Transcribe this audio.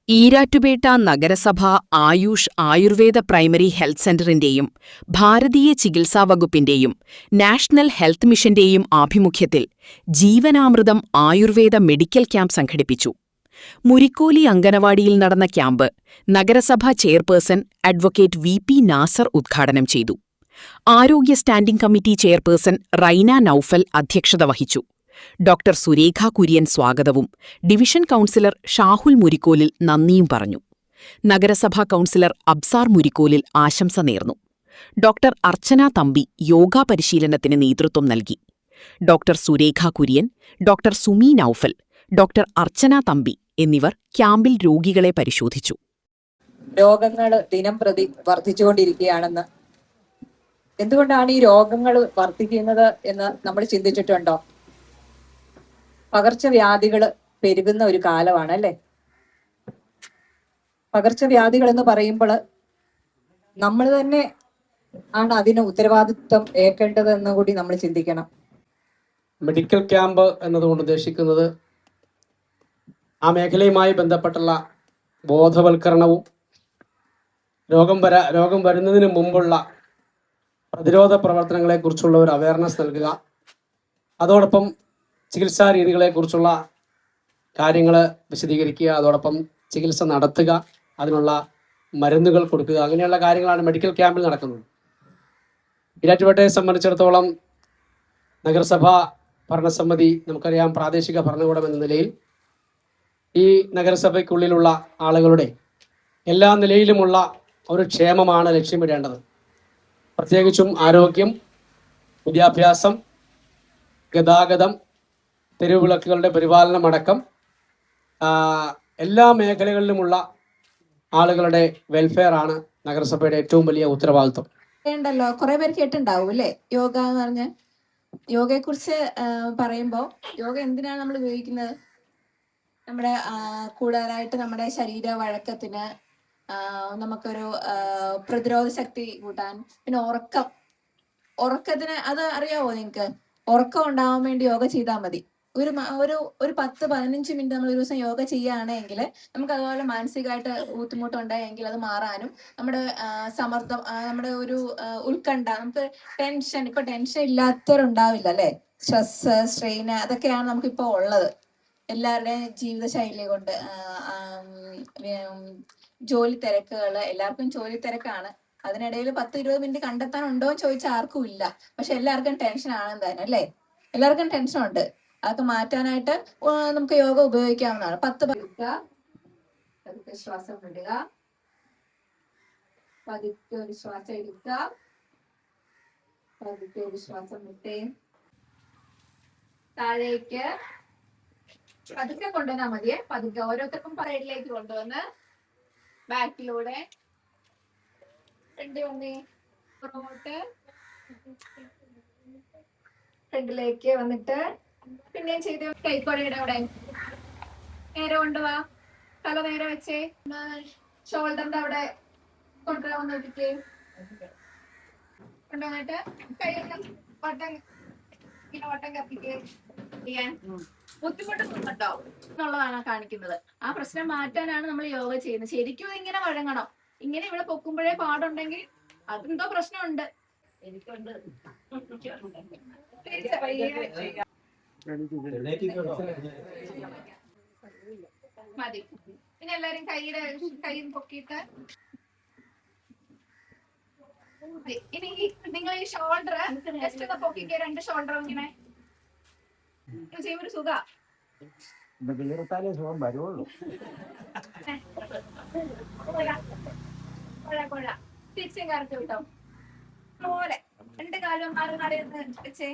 ഈരാറ്റുപേട്ട നഗരസഭ Ayush Ayurveda primary health സെന്ററിന്റെയും ഭാരതീയ ചികിത്സാ വകുപ്പിന്റെയും നാഷണൽ ഹെൽത്ത് മിഷന്റെയും ആഭിമുഖ്യത്തിൽ ജീവനാമൃതം ആയുർവേദ മെഡിക്കൽ ക്യാമ്പ് സംഘടിപ്പിച്ചു. മുരിക്കോലി അങ്കണവാടിയിൽ നടന്ന ക്യാമ്പ് നഗരസഭാ ചെയർപേഴ്സൺ അഡ്വക്കേറ്റ് വി.പി. നാസർ ഉദ്ഘാടനം ചെയ്തു. ആരോഗ്യ standing committee chairperson Raina Naufal അധ്യക്ഷത വഹിച്ചു. ഡോക്ടർ സുരേഖ കുര്യൻ സ്വാഗതവും ഡിവിഷൻ കൗൺസിലർ ഷാഹുൽ മുരിക്കോലിൽ നന്ദിയും പറഞ്ഞു. നഗരസഭാ കൗൺസിലർ അബ്സാർ മുരിക്കോലിൽ ആശംസ നേർന്നു. ഡോക്ടർ അർച്ചന തമ്പി യോഗാ പരിശീലനത്തിന് നേതൃത്വം നൽകി. Doctor Surekha Kurian, doctor Sumi Naufal, doctor Archana Thampi എന്നിവർ ക്യാമ്പിൽ രോഗികളെ പരിശോധിച്ചു. രോഗങ്ങൾ ദിനംപ്രതി വർദ്ധിച്ചുകൊണ്ടിരിക്കുകയാണെന്ന്, എന്തുകൊണ്ടാണ് ഈ രോഗങ്ങൾ വർദ്ധിക്കുന്നത് എന്ന് നമ്മൾ ചിന്തിച്ചിട്ടുണ്ടോ? പകർച്ചവ്യാധികൾ പെരുകുന്ന ഒരു കാലമാണ് അല്ലേ? പകർച്ചവ്യാധികൾ എന്ന് പറയുമ്പോൾ നമ്മൾ തന്നെ ആണ് അതിന് ഉത്തരവാദിത്വം ഏൽക്കേണ്ടതെന്ന് കൂടി നമ്മൾ ചിന്തിക്കണം. മെഡിക്കൽ ക്യാമ്പ് എന്നതുകൊണ്ട് ഉദ്ദേശിക്കുന്നത് ആ മേഖലയുമായി ബന്ധപ്പെട്ടുള്ള ബോധവൽക്കരണവും രോഗം വരുന്നതിന് മുമ്പുള്ള പ്രതിരോധ പ്രവർത്തനങ്ങളെക്കുറിച്ചുള്ള ഒരു അവയർനെസ് നൽകുക, അതോടൊപ്പം ചികിത്സാ രീതികളെക്കുറിച്ചുള്ള കാര്യങ്ങൾ വിശദീകരിക്കുക, അതോടൊപ്പം ചികിത്സ നടത്തുക, അതിനുള്ള മരുന്നുകൾ കൊടുക്കുക, അങ്ങനെയുള്ള കാര്യങ്ങളാണ് മെഡിക്കൽ ക്യാമ്പിൽ നടക്കുന്നത്. ഈരാറ്റുപേട്ടയെ സംബന്ധിച്ചിടത്തോളം നഗരസഭാ ഭരണസമിതി, നമുക്കറിയാം, പ്രാദേശിക ഭരണകൂടം എന്ന നിലയിൽ ഈ നഗരസഭയ്ക്കുള്ളിലുള്ള ആളുകളുടെ എല്ലാ നിലയിലുമുള്ള ഒരു ക്ഷേമമാണ് ലക്ഷ്യമിടേണ്ടത്. പ്രത്യേകിച്ചും ആരോഗ്യം, വിദ്യാഭ്യാസം, ഗതാഗതം, തെരുവിളക്കുകളുടെ പരിപാലനം അടക്കം എല്ലാ മേഖലകളിലുമുള്ള ആളുകളുടെ വെൽഫെയർ ആണ് നഗരസഭയുടെ ഏറ്റവും വലിയ ഉത്തരവാദിത്വം. ഉണ്ടല്ലോ, കുറെ പേര് കേട്ടിട്ടുണ്ടാവും അല്ലേ യോഗ എന്ന് പറഞ്ഞ്. യോഗയെ കുറിച്ച് പറയുമ്പോൾ യോഗ എന്തിനാണ് നമ്മൾ ഉപയോഗിക്കുന്നത്? നമ്മുടെ കൂടുതലായിട്ട് നമ്മുടെ ശരീര വഴക്കത്തിന്, നമുക്കൊരു പ്രതിരോധ ശക്തി കൂട്ടാൻ, പിന്നെ ഉറക്കത്തിന് അത് അറിയാവോ നിങ്ങൾക്ക്? ഉറക്കം ഉണ്ടാവാൻ വേണ്ടി യോഗ ചെയ്താൽ മതി. ഒരു 10-15 മിനിറ്റ് നമ്മൾ ഒരു ദിവസം യോഗ ചെയ്യുകയാണെങ്കിൽ നമുക്ക് അതുപോലെ മാനസികമായിട്ട് ബുദ്ധിമുട്ടുണ്ടായെങ്കിൽ അത് മാറാനും, നമ്മുടെ സമ്മർദ്ദം, നമ്മുടെ ഒരു ഉത്കണ്ഠ, നമുക്ക് ഇപ്പൊ ടെൻഷൻ ഇല്ലാത്തവരുണ്ടാവില്ല അല്ലെ? സ്ട്രെസ്, സ്ട്രെയിൻ, അതൊക്കെയാണ് നമുക്കിപ്പോ ഉള്ളത് എല്ലാവരുടെയും ജീവിതശൈലി കൊണ്ട്. ജോലി തിരക്കുകൾ, എല്ലാവർക്കും ജോലി തിരക്കാണ്. അതിനിടയിൽ 10-20 മിനിറ്റ് കണ്ടെത്താനുണ്ടോ എന്ന് ചോദിച്ചാൽ ആർക്കും ഇല്ല. പക്ഷെ എല്ലാവർക്കും ടെൻഷൻ ആണെന്ന് തന്നെ അല്ലേ? എല്ലാവർക്കും ടെൻഷൻ ഉണ്ട്. അതൊക്കെ മാറ്റാനായിട്ട് നമുക്ക് യോഗ ഉപയോഗിക്കാവുന്നതാണ്. 10 ശ്വാസം വിടുക, പതുക്കെ ഒരു ശ്വാസം എടുക്കുക, പതുക്കെ ഒരു ശ്വാസം വിട്ടേ, താഴേക്ക് പതുക്കെ കൊണ്ടുവന്നാൽ മതിയെ. പതുക്കെ ഓരോരുത്തർക്കും സൈഡിലേക്ക് കൊണ്ടുവന്ന് ബാക്കിലൂടെ പുറകോട്ട് ഫ്രണ്ടിലേക്ക് വന്നിട്ട് പിന്നെയും ചെയ്ത് കൈക്കോടയുടെ അവിടെ നേരെ കൊണ്ടുപോവാ. തല നേരെ വെച്ചേ, ഷോൾഡറിന്റെ അവിടെ കൊണ്ടുവരാൻ നോക്കിക്കേ. കൊണ്ടുവന്നിട്ട് കൈയെല്ലാം വട്ടം കത്തിക്കേ. ചെയ്യാൻ ബുദ്ധിമുട്ടുന്നുണ്ടോ എന്നുള്ളതാണ് കാണിക്കുന്നത്. ആ പ്രശ്നം മാറ്റാനാണ് നമ്മൾ യോഗ ചെയ്യുന്നത്. ശരിക്കും ഇങ്ങനെ വഴങ്ങണം. ഇങ്ങനെ ഇവിടെ പൊക്കുമ്പോഴേ പാടുണ്ടെങ്കിൽ അതെന്തോ പ്രശ്നമുണ്ട്. എനിക്കുണ്ട്. മതി. പിന്നെ എല്ലാരും കൈ പൊക്കിയിട്ട് ഇനി നിങ്ങൾ ഈ ഷോൾഡർ ജസ്റ്റ് ഒന്ന് പൊക്കിക്കേ. 2 ഷോൾഡറും ഇങ്ങനെ ചെയ്യുമ്പോ ഒരു സുഖ. തിരിച്ചും കറക്റ്റ് കിട്ടും പോലെ 2 കാലും 6 വെച്ചേ.